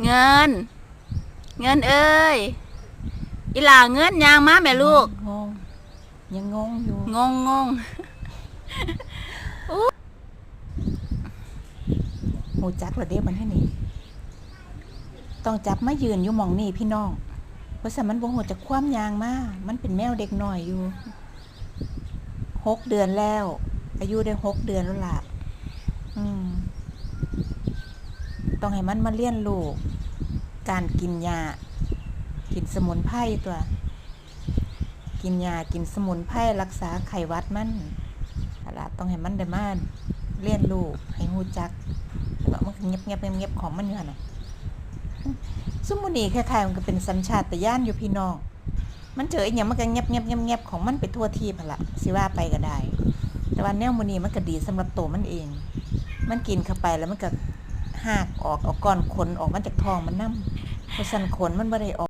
เงินเงินเอ้ยอีหล่าเงินยางมาแม่ลูกงงยังงงอยู่งงหูจักเหรอเด้มันให้นี่ต้องจับมายืนอยู่หม่องนี่พี่น้องเพราะฉะนั้นมันบ่ฮู้จักความยางมามันเป็นแมวเด็กน้อยอยู่6 เดือนแล้วอายุได้6 เดือนแล้วล่ะต้องให้มันมาเรียนรู้การกินยากินสมุนไพรตัวกินยากินสมุนไพรรักษาไข้หวัดมันล่ะต้องให้มันได้มาเรียนรู้ให้ฮู้จักแล้วมันก็เงียบของมันอยู่หั่นน่ะซุมื้อนี้คล้ายๆมันก็เป็นสัญชาตญาณอยู่พี่น้องมันเจออีหยังมันก็เงียบของมันไปทั่วทีหั่นล่ะสิว่าไปก็ได้แต่ว่าแนวมื้อนี้มันก็ดีสำหรับตัวมันเองมันกินเข้าไปแล้วมันก็หากออกเอาก้อนขนออกมาจากท้องมันนำเพราะฉะนั้นขนมันบ่ได้ออก